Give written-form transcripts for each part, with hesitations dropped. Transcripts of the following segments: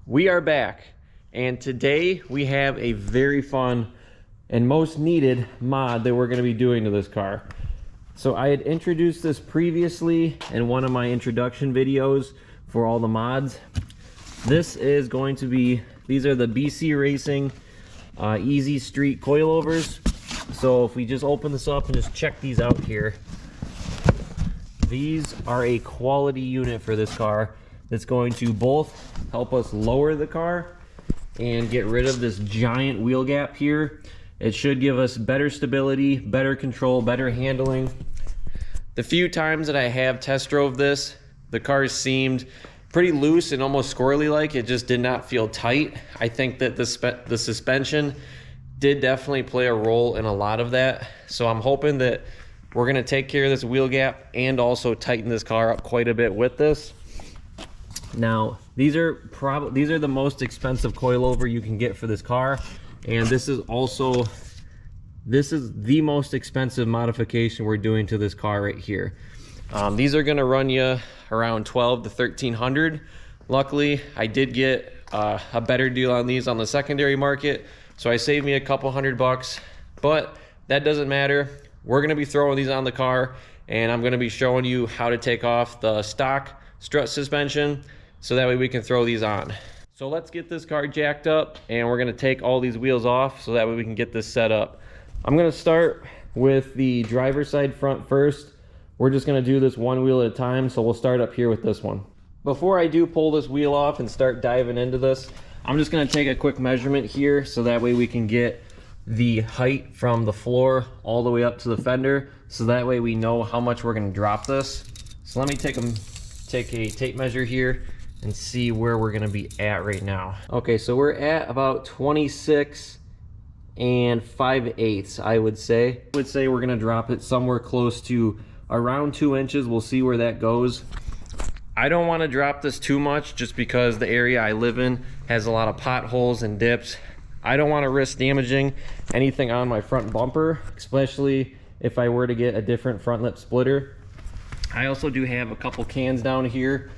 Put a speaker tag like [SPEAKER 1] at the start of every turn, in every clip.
[SPEAKER 1] We are back, and today we have a very fun and most needed mod that we're going to be doing to this car. So I had introduced this previously in one of my introduction videos for all the mods. This is going to be, these are the BC Racing Easy Street Coilovers. So if we just open this up and just check these out here, these are a quality unit for this car that's going to both help us lower the car and get rid of this giant wheel gap here. It should give us better stability, better control, better handling. The few times that I have test drove this, the car seemed pretty loose and almost squirrely like. It just did not feel tight. I think that the suspension did definitely play a role in a lot of that. So I'm hoping that we're gonna take care of this wheel gap and also tighten this car up quite a bit with this. Now, these are the most expensive coilover you can get for this car, and this is the most expensive modification we're doing to this car right here. These are going to run you around $1,200 to $1,300. Luckily, I did get a better deal on these on the secondary market, so I saved me a couple $100, but that doesn't matter. We're going to be throwing these on the car, and I'm going to be showing you how to take off the stock strut suspension, so that way we can throw these on. So let's get this car jacked up, and we're gonna take all these wheels off so that way we can get this set up. I'm gonna start with the driver's side front first. We're just gonna do this one wheel at a time, so we'll start up here with this one. Before I do pull this wheel off and start diving into this, I'm just gonna take a quick measurement here so that way we can get the height from the floor all the way up to the fender, so that way we know how much we're gonna drop this. So let me take a tape measure here and see where we're gonna be at right now. Okay, so we're at about 26 and 5/8, I would say. We're gonna drop it somewhere close to around 2 inches. We'll see where that goes. I don't wanna drop this too much just because the area I live in has a lot of potholes and dips. I don't wanna risk damaging anything on my front bumper, especially if I were to get a different front lip splitter. I also do have a couple cans down here.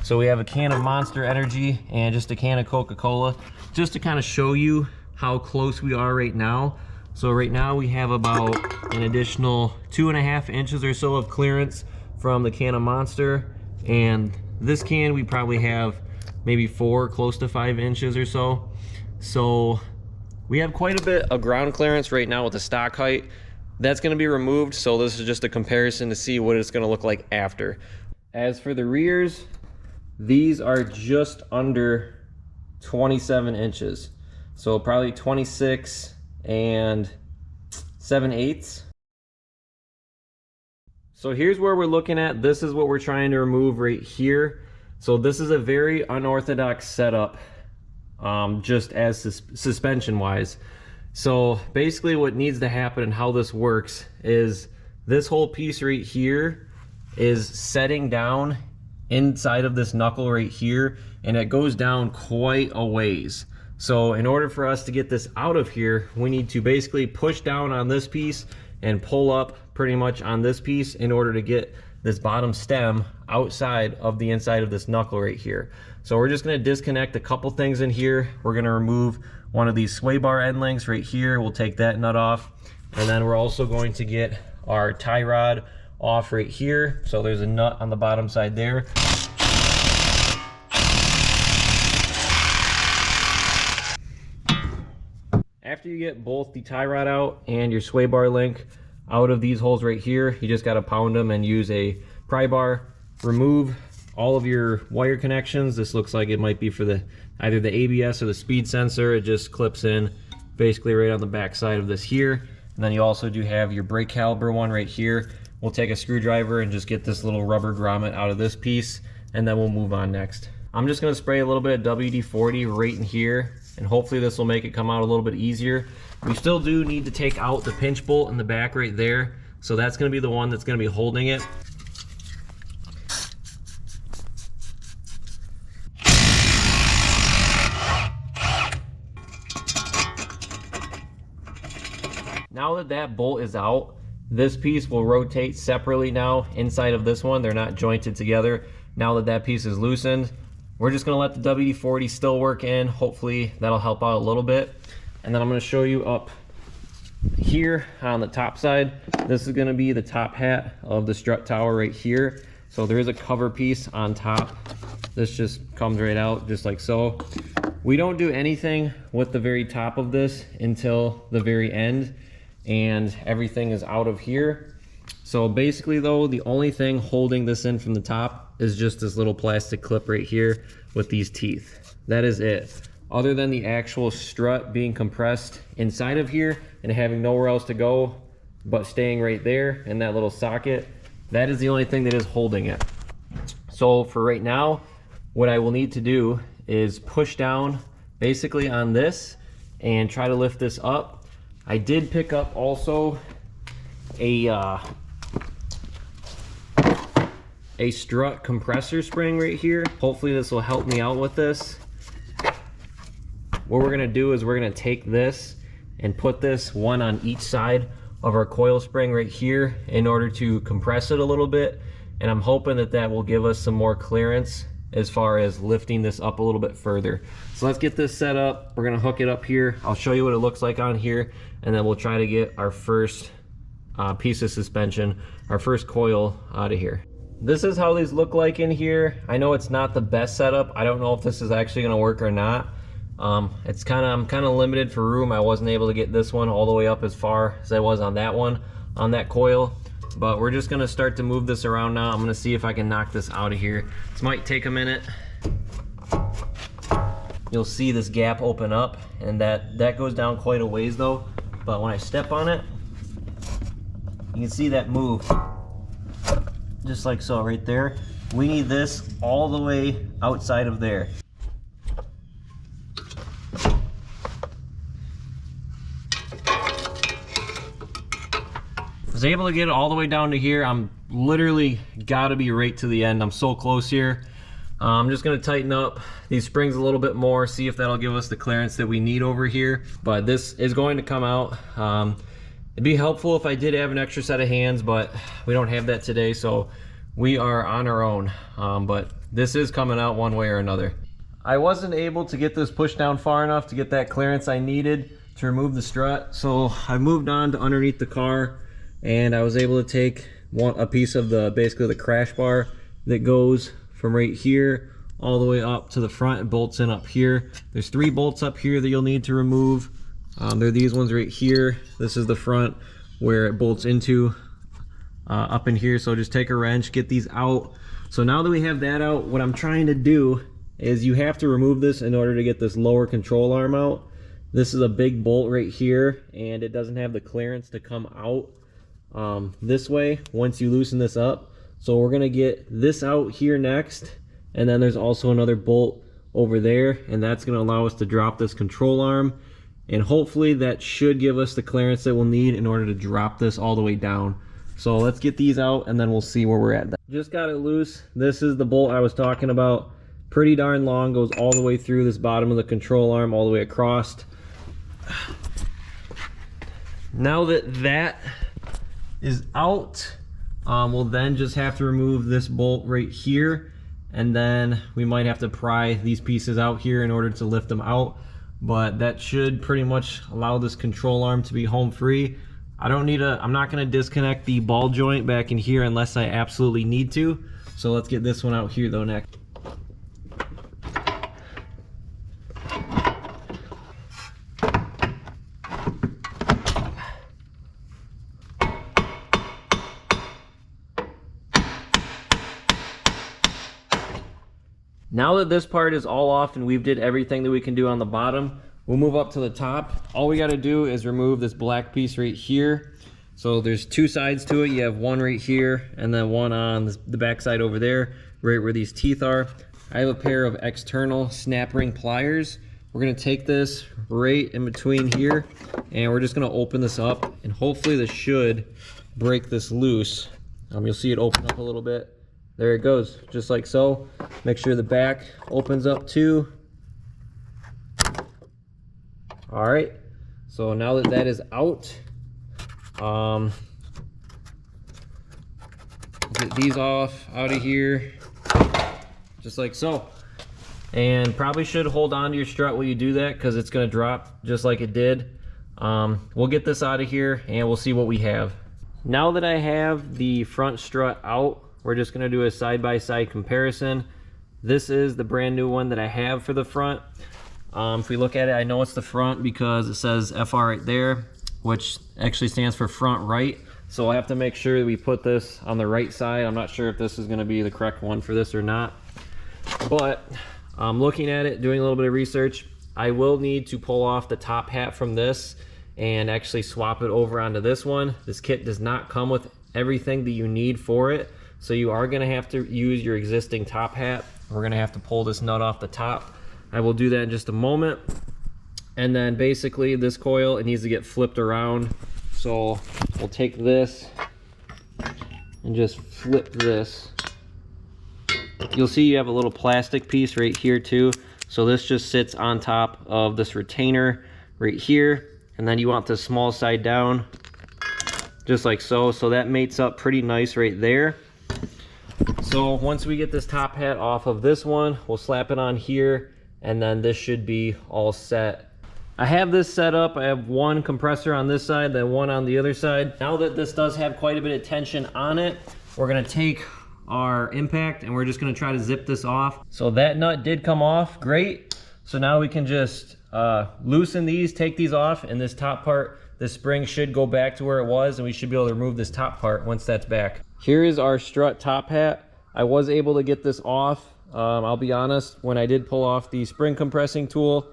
[SPEAKER 1] So we have a can of Monster Energy and just a can of Coca-Cola, just to kind of show you how close we are right now. So right now we have about an additional 2.5 inches or so of clearance from the can of Monster, and this can we probably have maybe 4, close to 5 inches or so. So we have quite a bit of ground clearance right now with the stock height. That's going to be removed, so this is just a comparison to see what it's going to look like after. As for the rears, these are just under 27 inches. So probably 26 and 7/8. So here's where we're looking at. This is what we're trying to remove right here. So this is a very unorthodox setup, just as suspension wise. So basically what needs to happen and how this works is this whole piece right here is setting down inside of this knuckle right here, and it goes down quite a ways. So in order for us to get this out of here, we need to basically push down on this piece and pull up pretty much on this piece in order to get this bottom stem outside of the inside of this knuckle right here. So we're just going to disconnect a couple things in here. We're going to remove one of these sway bar end links right here. We'll take that nut off, and then we're also going to get our tie rod off right here. So there's a nut on the bottom side there. After you get both the tie rod out and your sway bar link out of these holes right here, you just got to pound them and use a pry bar. Remove all of your wire connections. This looks like it might be for either the ABS or the speed sensor. It just clips in basically right on the back side of this here. And then you also do have your brake caliper one right here. We'll take a screwdriver and just get this little rubber grommet out of this piece, and then we'll move on next. I'm just going to spray a little bit of WD-40 right in here, and hopefully this will make it come out a little bit easier. We still do need to take out the pinch bolt in the back right there, so that's going to be the one that's going to be holding it. Now that that bolt is out, this piece will rotate separately now inside of this one. They're not jointed together. Now that that piece is loosened, we're just gonna let the WD-40 still work in. Hopefully that'll help out a little bit. And then I'm gonna show you up here on the top side. This is gonna be the top hat of the strut tower right here. So there is a cover piece on top. This just comes right out just like so. We don't do anything with the very top of this until the very end, and everything is out of here. So basically though, the only thing holding this in from the top is just this little plastic clip right here with these teeth. That is it. Other than the actual strut being compressed inside of here and having nowhere else to go but staying right there in that little socket, that is the only thing that is holding it. So for right now, what I will need to do is push down basically on this and try to lift this up. I did pick up also a strut compressor spring right here. Hopefully this will help me out with this. What we're gonna do is we're gonna take this and put this one on each side of our coil spring right here in order to compress it a little bit. And I'm hoping that that will give us some more clearance as far as lifting this up a little bit further. So let's get this set up. We're gonna hook it up here. I'll show you what it looks like on here, and then we'll try to get our first piece of suspension, our first coil out of here. This is how these look like in here. I know it's not the best setup. I don't know if this is actually gonna work or not. I'm kind of limited for room. I wasn't able to get this one all the way up as far as I was on that one, on that coil. But we're just gonna start to move this around now. I'm gonna see if I can knock this out of here. This might take a minute. You'll see this gap open up, and that goes down quite a ways though. But when I step on it, you can see that move. Just like so right there. We need this all the way outside of there. I was able to get it all the way down to here. I'm literally gotta be right to the end. I'm so close here. I'm just gonna tighten up these springs a little bit more, see if that'll give us the clearance that we need over here. But this is going to come out. It'd be helpful if I did have an extra set of hands, but we don't have that today, so we are on our own. But this is coming out one way or another. I wasn't able to get this pushed down far enough to get that clearance I needed to remove the strut, so I moved on to underneath the car, and I was able to take a piece of basically the crash bar that goes from right here all the way up to the front and bolts in up here. There's 3 bolts up here that you'll need to remove. They're these ones right here. This is the front where it bolts into up in here. So just take a wrench, get these out. So now that we have that out, what I'm trying to do is you have to remove this in order to get this lower control arm out. This is a big bolt right here, and it doesn't have the clearance to come out this way once you loosen this up. So we're gonna get this out here next, and then there's also another bolt over there, and that's gonna allow us to drop this control arm, and hopefully that should give us the clearance that we'll need in order to drop this all the way down. So let's get these out and then we'll see where we're at. Just got it loose. This is the bolt I was talking about. Pretty darn long, goes all the way through this bottom of the control arm all the way across. Now that that is out, we'll then just have to remove this bolt right here, and then we might have to pry these pieces out here in order to lift them out. But that should pretty much allow this control arm to be home free. I'm not gonna disconnect the ball joint back in here unless I absolutely need to. So let's get this one out here though next. Now that this part is all off and we've did everything that we can do on the bottom, we'll move up to the top. All we gotta do is remove this black piece right here. So there's 2 sides to it. You have one right here and then one on the back side over there, right where these teeth are. I have a pair of external snap ring pliers. We're gonna take this right in between here, and we're just gonna open this up, and hopefully this should break this loose. You'll see it open up a little bit. There it goes, just like so. Make sure the back opens up too. All right, so now that that is out, get these out of here, just like so. And probably should hold on to your strut while you do that, because it's going to drop just like it did. We'll get this out of here and we'll see what we have. Now that I have the front strut out, we're just going to do a side-by-side comparison. This is the brand new one that I have for the front. If we look at it, I know it's the front because it says FR right there, which actually stands for front right. So I'll have to make sure that we put this on the right side. I'm not sure if this is going to be the correct one for this or not. But looking at it, doing a little bit of research, I will need to pull off the top hat from this and actually swap it over onto this one. This kit does not come with everything that you need for it, so you are going to have to use your existing top hat. We're going to have to pull this nut off the top. I will do that in just a moment. And then basically this coil, it needs to get flipped around. So we'll take this and just flip this. You'll see you have a little plastic piece right here too. So this just sits on top of this retainer right here. And then you want the small side down, just like so. So that mates up pretty nice right there. So once we get this top hat off of this one, we'll slap it on here, and then this should be all set. I have this set up. I have one compressor on this side, then one on the other side. Now that this does have quite a bit of tension on it, we're gonna take our impact and we're just gonna try to zip this off. So that nut did come off, great. So now we can just loosen these, take these off, and this top part, this spring should go back to where it was, and we should be able to remove this top part once that's back. Here is our strut top hat. I was able to get this off. I'll be honest, when I did pull off the spring compressing tool,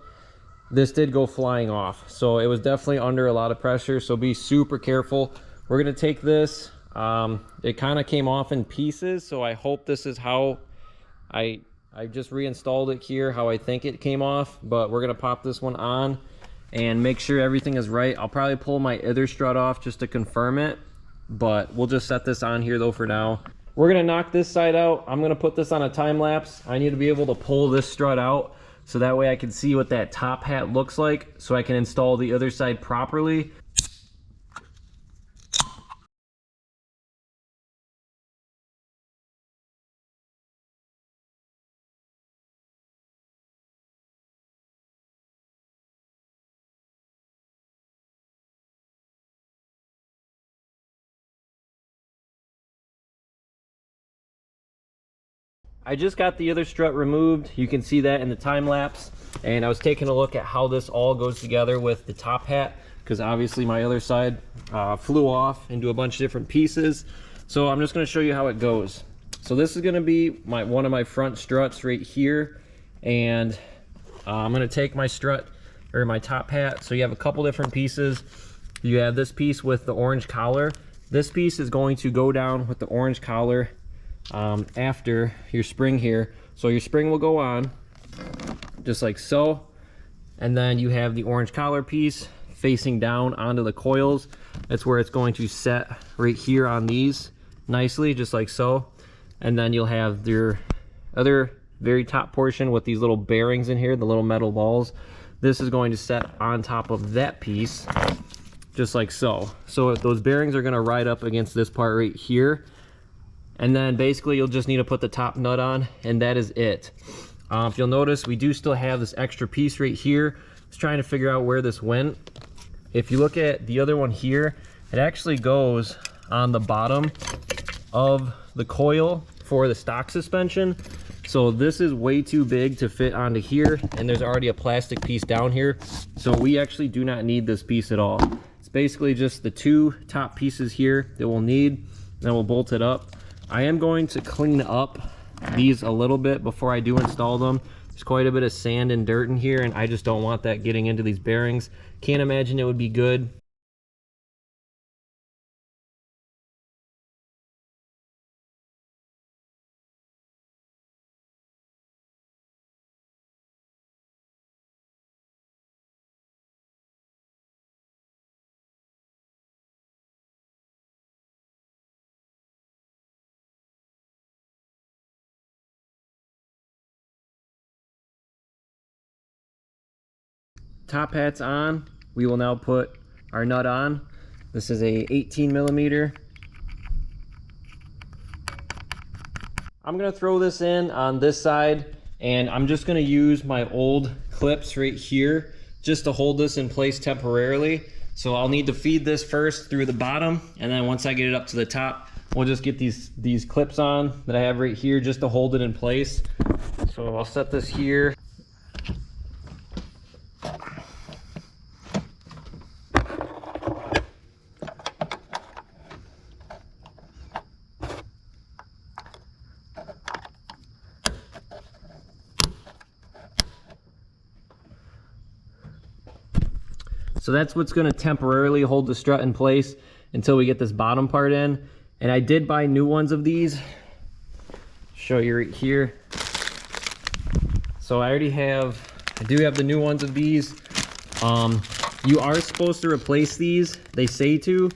[SPEAKER 1] this did go flying off. So it was definitely under a lot of pressure, so be super careful. We're gonna take this. It kind of came off in pieces, so I hope this is how I just reinstalled it here, how I think it came off. But we're gonna pop this one on and make sure everything is right. I'll probably pull my other strut off just to confirm it, but we'll just set this on here though for now. We're gonna knock this side out. I'm gonna put this on a time lapse. I need to be able to pull this strut out so that way I can see what that top hat looks like, so I can install the other side properly. I just got the other strut removed. You can see that in the time lapse. And I was taking a look at how this all goes together with the top hat, because obviously my other side flew off into a bunch of different pieces. So I'm just going to show you how it goes. So this is going to be one of my front struts right here. And I'm going to take my strut, or my top hat. So you have a couple different pieces. You have this piece with the orange collar. This piece is going to go down with the orange collar after your spring here. So your spring will go on just like so, and then you have the orange collar piece facing down onto the coils. That's where it's going to set right here on these nicely, just like so. And then you'll have your other very top portion with these little bearings in here, the little metal balls. This is going to set on top of that piece, just like so. So those bearings are going to ride up against this part right here. And then basically you'll just need to put the top nut on, and that is it. If you'll notice, we do still have this extra piece right here. I was trying to figure out where this went. If you look at the other one here, it actually goes on the bottom of the coil for the stock suspension. So this is way too big to fit onto here, and there's already a plastic piece down here. So we actually do not need this piece at all. It's basically just the two top pieces here that we'll need, then we'll bolt it up. I am going to clean up these a little bit before I do install them. There's quite a bit of sand and dirt in here, and I just don't want that getting into these bearings. Can't imagine it would be good. Top hat's on. We will now put our nut on. This is a 18 millimeter. I'm gonna throw this in on this side And I'm just gonna use my old clips right here just to hold this in place temporarily. So I'll need to feed this first through the bottom, and then once I get it up to the top, we'll just get these clips on that I have right here just to hold it in place. So I'll set this here. So that's what's going to temporarily hold the strut in place until we get this bottom part in. And I did buy new ones of these. Show you right here. So I do have the new ones of these. You are supposed to replace these, they say to.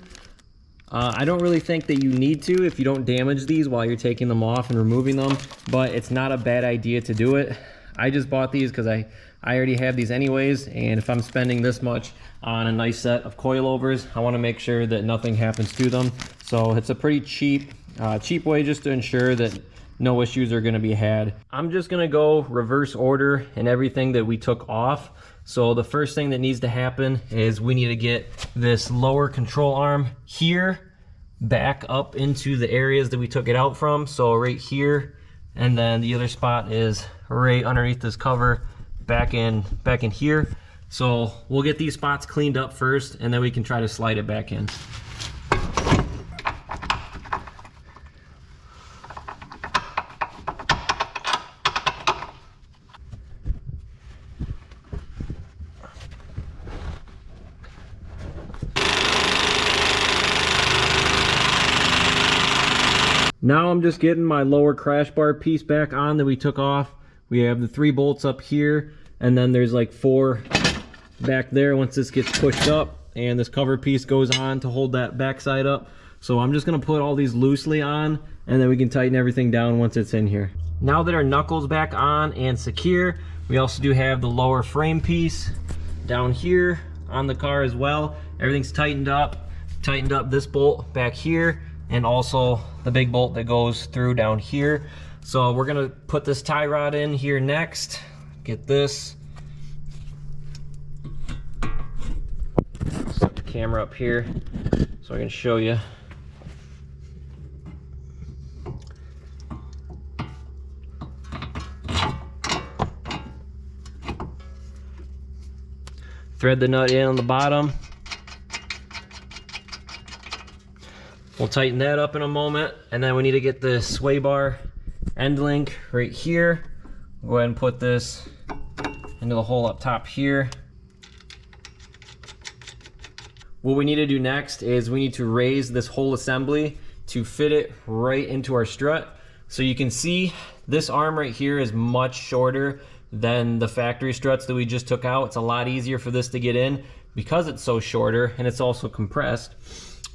[SPEAKER 1] I don't really think that you need to if you don't damage these while you're taking them off and removing them, but it's not a bad idea to do it. I just bought these because I already have these anyways, and if I'm spending this much on a nice set of coilovers, I want to make sure that nothing happens to them. So it's a pretty cheap way just to ensure that no issues are going to be had. I'm just going to go reverse order in everything that we took off. So the first thing that needs to happen is we need to get this lower control arm here back up into the areas that we took it out from. So right here, and then the other spot is right underneath this cover back in here. So we'll get these spots cleaned up first, and then we can try to slide it back in. Now I'm just getting my lower crash bar piece back on that we took off. We have the 3 bolts up here, and then there's like 4 back there once this gets pushed up, and this cover piece goes on to hold that backside up. So I'm just gonna put all these loosely on, and then we can tighten everything down once it's in here. Now that our knuckles back on and secure, we also do have the lower frame piece down here on the car as well. Everything's tightened up this bolt back here, and also the big bolt that goes through down here. So we're gonna put this tie rod in here next. Get this. Set the camera up here so I can show you. Thread the nut in on the bottom. We'll tighten that up in a moment, and then we need to get the sway bar end link right here. Go ahead and put this into the hole up top here. What we need to do next is we need to raise this whole assembly to fit it right into our strut. So you can see this arm right here is much shorter than the factory struts that we just took out. It's a lot easier for this to get in because it's so shorter, and it's also compressed.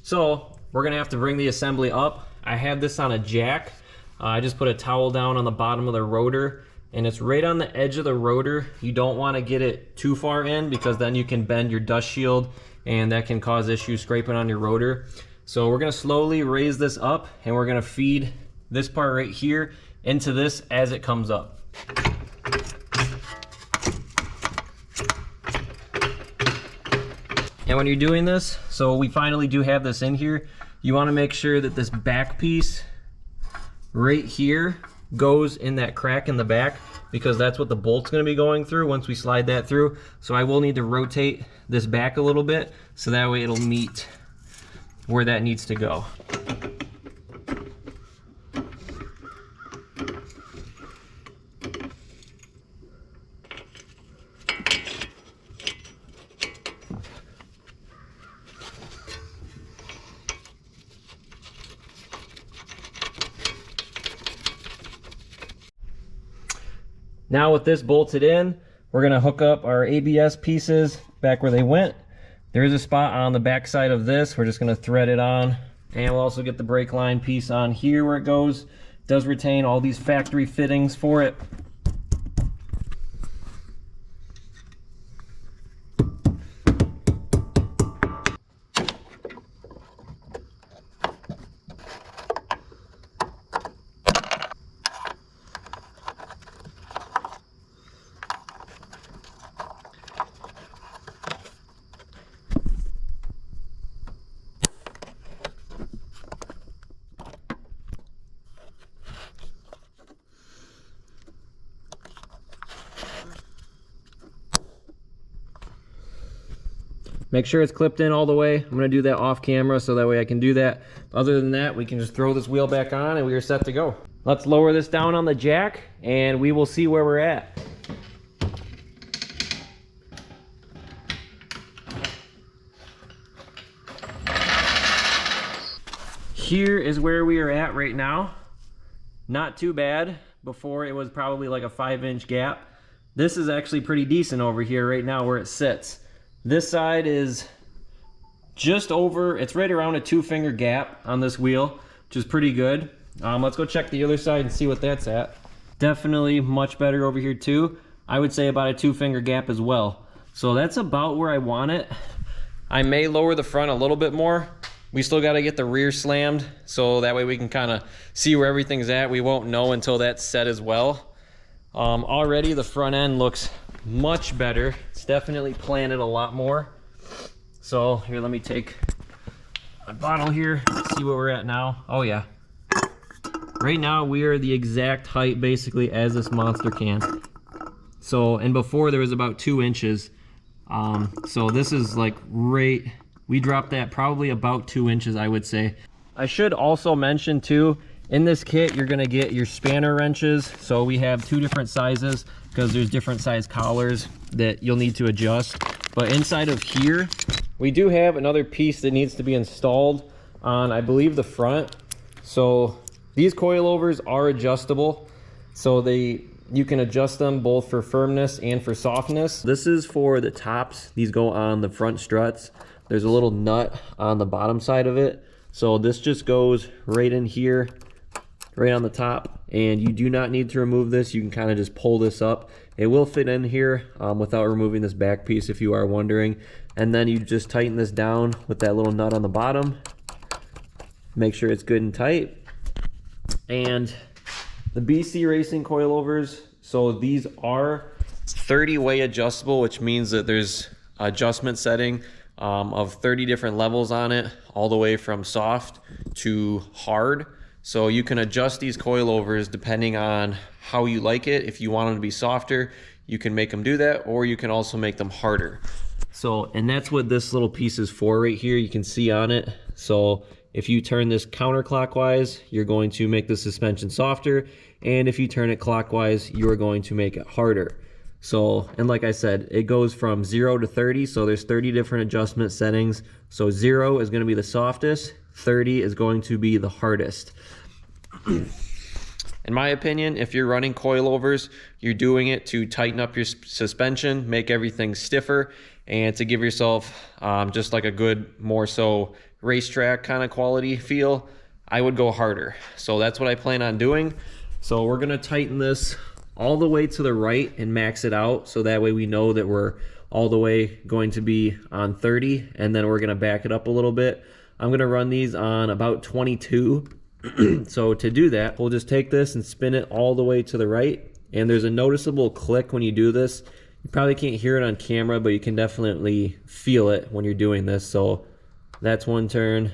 [SPEAKER 1] So we're gonna have to bring the assembly up. I have this on a jack. I just put a towel down on the bottom of the rotor, and it's right on the edge of the rotor. You don't wanna get it too far in because then you can bend your dust shield, and that can cause issues scraping on your rotor. So we're gonna slowly raise this up, and we're gonna feed this part right here into this as it comes up. And when you're doing this, so we finally do have this in here, you wanna make sure that this back piece right here goes in that crack in the back, because that's what the bolt's gonna be going through once we slide that through. So I will need to rotate this back a little bit so that way it'll meet where that needs to go. Now with this bolted in, we're gonna hook up our ABS pieces back where they went. There is a spot on the back side of this. We're just gonna thread it on. And we'll also get the brake line piece on here where it goes. It does retain all these factory fittings for it. Make sure it's clipped in all the way. I'm gonna do that off camera so that way I can do that. Other than that, we can just throw this wheel back on and we are set to go. Let's lower this down on the jack and we will see where we're at. Here is where we are at right now. Not too bad. Before it was probably like a 5-inch gap. This is actually pretty decent over here right now where it sits. This side is just over, it's right around a 2-finger gap on this wheel, which is pretty good. Let's go check the other side and see what that's at. Definitely much better over here too. I would say about a 2-finger gap as well. So that's about where I want it. I may lower the front a little bit more. We still got to get the rear slammed, so that way we can kind of see where everything's at. We won't know until that's set as well. Already the front end looks much better. It's definitely planted a lot more. So here, let me take my bottle here, see where we're at now. Oh yeah. Right now we are the exact height basically as this monster can. So, and before there was about 2 inches. So this is like right, we dropped that probably about 2 inches, I would say. I should also mention too, in this kit, you're gonna get your spanner wrenches. So we have 2 different sizes because there's different size collars that you'll need to adjust. But inside of here, we do have another piece that needs to be installed on, I believe, the front. So these coilovers are adjustable. So you can adjust them both for firmness and for softness. This is for the tops. These go on the front struts. There's a little nut on the bottom side of it. So this just goes right in here, right on the top. And you do not need to remove this. You can kind of just pull this up. It will fit in here without removing this back piece if you are wondering. And then you just tighten this down with that little nut on the bottom. Make sure it's good and tight. And the BC Racing coilovers, so these are 30-way adjustable, which means that there's adjustment setting of 30 different levels on it, all the way from soft to hard. So you can adjust these coilovers depending on how you like it. If you want them to be softer, you can make them do that, or you can also make them harder. So, and that's what this little piece is for right here. You can see on it. So if you turn this counterclockwise, you're going to make the suspension softer. And if you turn it clockwise, you're going to make it harder. So, and like I said, it goes from 0 to 30. So there's 30 different adjustment settings. So 0 is going to be the softest. 30 is going to be the hardest. In my opinion, if you're running coilovers, you're doing it to tighten up your suspension, make everything stiffer, and to give yourself just like a good, more so racetrack kind of quality feel. I would go harder. So that's what I plan on doing. So we're gonna tighten this all the way to the right and max it out, so that way we know that we're all the way going to be on 30, and then we're gonna back it up a little bit. I'm gonna run these on about 22. So to do that, we'll just take this and spin it all the way to the right, and there's a noticeable click when you do this. You probably can't hear it on camera, but you can definitely feel it when you're doing this. So that's one turn,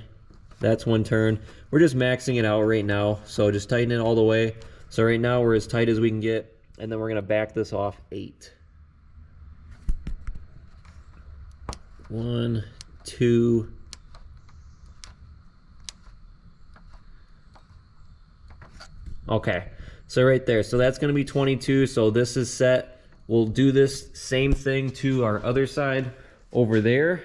[SPEAKER 1] that's one turn. We're just maxing it out right now, so just tighten it all the way. So right now we're as tight as we can get, and then we're gonna back this off 8. 1, 2, okay, so right there, so that's gonna be 22. So this is set. We'll do this same thing to our other side over there.